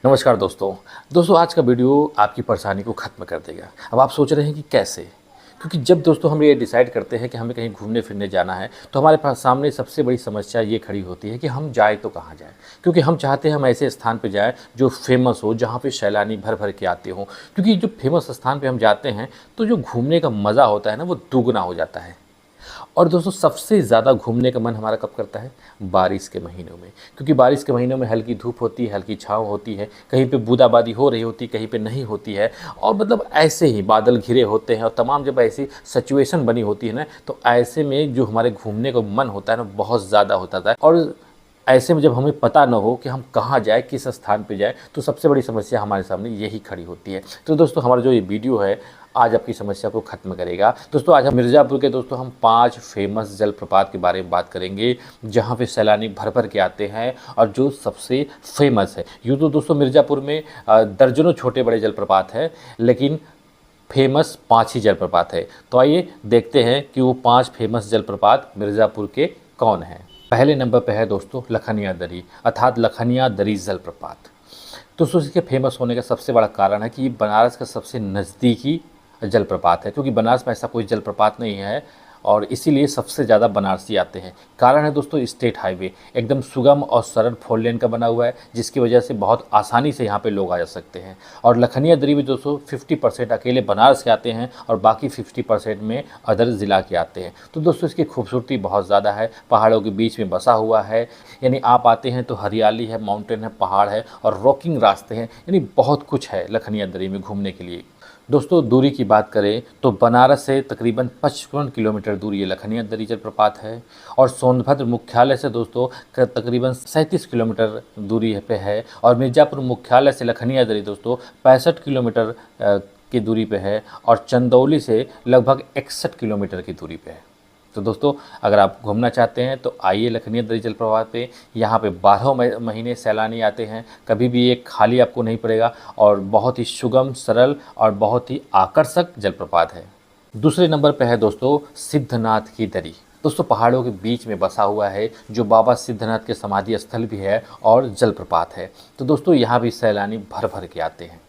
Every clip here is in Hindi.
नमस्कार दोस्तों आज का वीडियो आपकी परेशानी को ख़त्म कर देगा। अब आप सोच रहे हैं कि कैसे? क्योंकि जब दोस्तों हम ये डिसाइड करते हैं कि हमें कहीं घूमने फिरने जाना है तो हमारे पास सामने सबसे बड़ी समस्या ये खड़ी होती है कि हम जाए तो कहाँ जाएँ। क्योंकि हम चाहते हैं हम ऐसे स्थान पे जाएँ जो फेमस हो, जहाँ पे सैलानी भर भर के आते हों। क्योंकि जो फेमस स्थान पे हम जाते हैं तो जो घूमने का मज़ा होता है ना, वो दुगना हो जाता है। और दोस्तों सबसे ज़्यादा घूमने का मन हमारा कब करता है? बारिश के महीनों में। क्योंकि बारिश के महीनों में हल्की धूप होती है, हल्की छाँव होती है, कहीं पे बूंदाबांदी हो रही होती है, कहीं पे नहीं होती है। और मतलब ऐसे ही बादल घिरे होते हैं और तमाम जब ऐसी सिचुएशन बनी होती है ना, तो ऐसे में जो हमारे घूमने का मन होता है ना, बहुत ज़्यादा होता है। और ऐसे में जब हमें पता न हो कि हम कहाँ जाएँ, किस स्थान पे जाएँ, तो सबसे बड़ी समस्या हमारे सामने यही खड़ी होती है। तो दोस्तों हमारा जो ये वीडियो है आज आपकी समस्या को ख़त्म करेगा। दोस्तों आज हम मिर्ज़ापुर के हम 5 फेमस जलप्रपात के बारे में बात करेंगे, जहाँ पे सैलानी भर भर के आते हैं और जो सबसे फेमस है। यूँ तो दोस्तों मिर्ज़ापुर में दर्जनों छोटे बड़े जलप्रपात हैं, लेकिन फेमस 5 ही जलप्रपात है। तो आइए देखते हैं कि वो 5 फेमस जलप्रपात मिर्ज़ापुर के कौन हैं। पहले नंबर पे है दोस्तों लखनिया दरी, अर्थात लखनिया दरी जलप्रपात। दोस्तों इसके फेमस होने का सबसे बड़ा कारण है कि ये बनारस का सबसे नज़दीकी जलप्रपात है। क्योंकि बनारस में ऐसा कोई जलप्रपात नहीं है और इसीलिए सबसे ज़्यादा बनारसी आते हैं। कारण है दोस्तों स्टेट हाईवे एकदम सुगम और सरल 4 लेन का बना हुआ है, जिसकी वजह से बहुत आसानी से यहाँ पे लोग आ जा सकते हैं। और लखनिया दरी में दोस्तों 50% अकेले बनारस के आते हैं और बाकी 50% में अदर ज़िला के आते हैं। तो दोस्तों इसकी खूबसूरती बहुत ज़्यादा है, पहाड़ों के बीच में बसा हुआ है। यानी आप आते हैं तो हरियाली है, माउंटेन है, पहाड़ है और रॉकिंग रास्ते हैं, यानी बहुत कुछ है लखनिया दरी में घूमने के लिए। दोस्तों दूरी की बात करें तो बनारस से तकरीबन 55 किलोमीटर दूरी ये लखनिया दरी जलप्रपात है और सोनभद्र मुख्यालय से दोस्तों तकरीबन 37 किलोमीटर दूरी पे है। और मिर्ज़ापुर मुख्यालय से लखनिया दरी दोस्तों 65 किलोमीटर की दूरी पे है और चंदौली से लगभग 61 किलोमीटर की दूरी पे है। तो दोस्तों अगर आप घूमना चाहते हैं तो आइए लखनिया दरी जलप्रपात पे। यहाँ पे 12 महीने सैलानी आते हैं, कभी भी ये खाली आपको नहीं पड़ेगा और बहुत ही सुगम, सरल और बहुत ही आकर्षक जलप्रपात है। दूसरे नंबर पे है दोस्तों सिद्धनाथ की दरी। दोस्तों पहाड़ों के बीच में बसा हुआ है, जो बाबा सिद्धनाथ के समाधि स्थल भी है और जलप्रपात है। तो दोस्तों यहाँ भी सैलानी भर भर के आते हैं।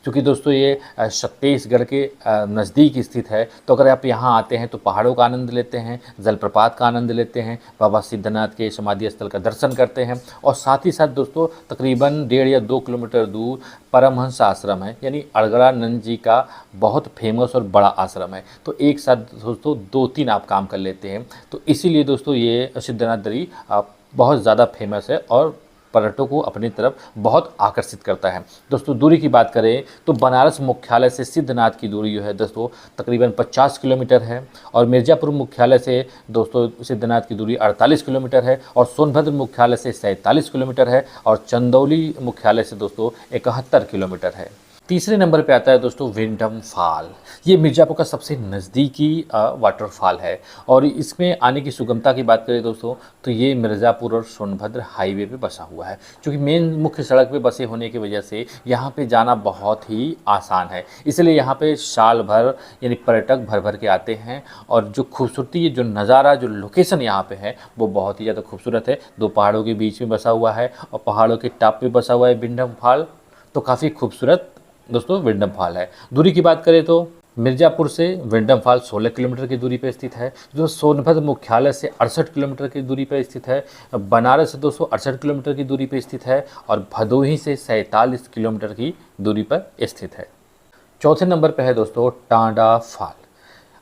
क्योंकि दोस्तों ये छत्तीसगढ़ के नज़दीक स्थित है। तो अगर आप यहाँ आते हैं तो पहाड़ों का आनंद लेते हैं, जलप्रपात का आनंद लेते हैं, बाबा सिद्धनाथ के समाधि स्थल का दर्शन करते हैं और साथ ही साथ दोस्तों तकरीबन 1.5 या 2 किलोमीटर दूर परमहंस आश्रम है, यानी अड़गड़ानंद जी का बहुत फेमस और बड़ा आश्रम है। तो एक साथ दोस्तों 2-3 आप काम कर लेते हैं। तो इसीलिए दोस्तों ये सिद्धनाथ दरी बहुत ज़्यादा फेमस है और पर्यटकों को अपनी तरफ बहुत आकर्षित करता है। दोस्तों दूरी की बात करें तो बनारस मुख्यालय से सिद्धनाथ की दूरी जो है दोस्तों तकरीबन 50 किलोमीटर है और मिर्ज़ापुर मुख्यालय से दोस्तों सिद्धनाथ की दूरी 48 किलोमीटर है और सोनभद्र मुख्यालय से 47 किलोमीटर है और चंदौली मुख्यालय से दोस्तों 71 किलोमीटर है। तीसरे नंबर पे आता है दोस्तों विंडम फॉल। ये मिर्ज़ापुर का सबसे नज़दीकी वाटरफॉल है और इसमें आने की सुगमता की बात करें दोस्तों तो ये मिर्ज़ापुर और सोनभद्र हाईवे पे बसा हुआ है। क्योंकि मेन मुख्य सड़क पे बसे होने की वजह से यहाँ पे जाना बहुत ही आसान है, इसलिए यहाँ पे साल भर यानी पर्यटक भर भर के आते हैं। और जो खूबसूरती, जो नज़ारा, जो लोकेशन यहाँ पे है वो बहुत ही ज़्यादा खूबसूरत है। 2 पहाड़ों के बीच में बसा हुआ है और पहाड़ों के टॉप पे बसा हुआ है विंडम फॉल। तो काफ़ी खूबसूरत दोस्तों विंडम फॉल है। दूरी की बात करें तो मिर्ज़ापुर से विंडम फॉल 16 किलोमीटर की दूरी पर स्थित है, जो सोनभद्र मुख्यालय से 68 किलोमीटर की दूरी पर स्थित है, बनारस से 268 किलोमीटर की दूरी पर स्थित है और भदोही से 47 किलोमीटर की दूरी पर स्थित है। चौथे नंबर पर है दोस्तों टांडा फॉल।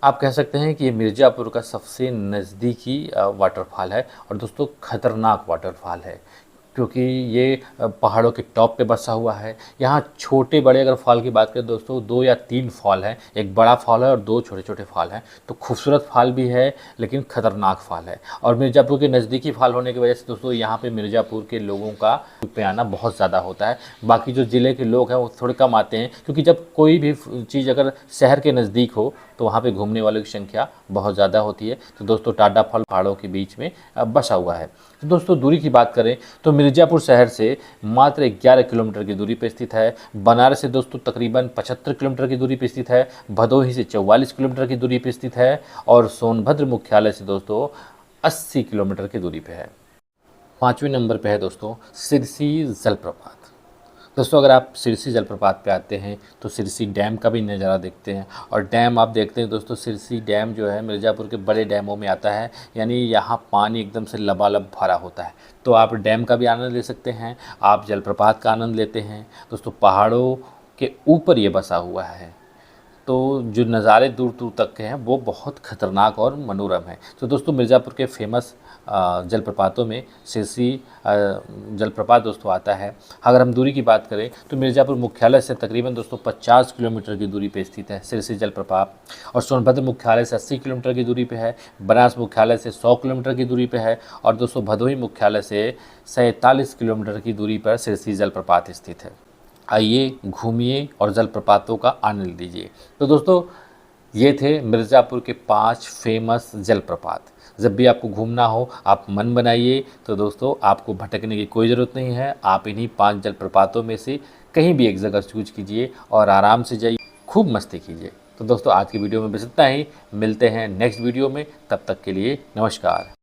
आप कह सकते हैं कि ये मिर्ज़ापुर का सबसे नज़दीकी वाटरफॉल है और दोस्तों खतरनाक वाटरफॉल है, क्योंकि ये पहाड़ों के टॉप पे बसा हुआ है। यहाँ छोटे बड़े अगर फॉल की बात करें दोस्तों 2 या 3 फॉल हैं, एक बड़ा फॉल है और 2 छोटे छोटे फॉल हैं। तो खूबसूरत फॉल भी है लेकिन ख़तरनाक फॉल है। और मिर्ज़ापुर के नज़दीकी फॉल होने की वजह से दोस्तों यहाँ पे मिर्ज़ापुर के लोगों का पे आना बहुत ज़्यादा होता है। बाकी जो ज़िले के लोग हैं वो थोड़े कम आते हैं, क्योंकि जब कोई भी चीज़ अगर शहर के नज़दीक हो तो वहाँ पे घूमने वालों की संख्या बहुत ज़्यादा होती है। तो दोस्तों टांडा फॉल पहाड़ों के बीच में बसा हुआ है। तो दोस्तों दूरी की बात करें तो मिर्ज़ापुर शहर से मात्र 11 किलोमीटर की दूरी पर स्थित है। बनारस से दोस्तों तकरीबन 75 किलोमीटर की दूरी पर स्थित है। भदोही से 44 किलोमीटर की दूरी पर स्थित है और सोनभद्र मुख्यालय से दोस्तों 80 किलोमीटर की दूरी पर है। 5वें नंबर पर है दोस्तों सिरसी जलप्रपात। दोस्तों अगर आप सिरसी जलप्रपात पे आते हैं तो सिरसी डैम का भी नज़ारा देखते हैं। और डैम आप देखते हैं दोस्तों, सिरसी डैम जो है मिर्ज़ापुर के बड़े डैमों में आता है, यानी यहाँ पानी एकदम से लबालब भरा होता है। तो आप डैम का भी आनंद ले सकते हैं, आप जलप्रपात का आनंद लेते हैं। दोस्तों पहाड़ों के ऊपर ये बसा हुआ है, तो जो नज़ारे दूर दूर तक के हैं वो बहुत ख़तरनाक और मनोरम है। तो दोस्तों मिर्ज़ापुर के फेमस जलप्रपातों में सिरसी जलप्रपात दोस्तों आता है। अगर हम दूरी की बात करें तो मिर्ज़ापुर मुख्यालय से तकरीबन दोस्तों 50 किलोमीटर की दूरी पे स्थित है सिरसी जलप्रपात, और सोनभद्र मुख्यालय से 80 किलोमीटर की दूरी पे है, बनास मुख्यालय से 100 किलोमीटर की दूरी पे है, और दोस्तों भदोही मुख्यालय से 47 किलोमीटर की दूरी पर सिरसी जलप्रपात स्थित है। आइए घूमिए और जलप्रपातों का आनंद लीजिए। तो दोस्तों ये थे मिर्ज़ापुर के 5 फेमस जलप्रपात। जब भी आपको घूमना हो, आप मन बनाइए, तो दोस्तों आपको भटकने की कोई ज़रूरत नहीं है। आप इन्हीं 5 जलप्रपातों में से कहीं भी एक जगह चूज़ कीजिए और आराम से जाइए, खूब मस्ती कीजिए। तो दोस्तों आज की वीडियो में बस इतना ही, मिलते हैं नेक्स्ट वीडियो में, तब तक के लिए नमस्कार।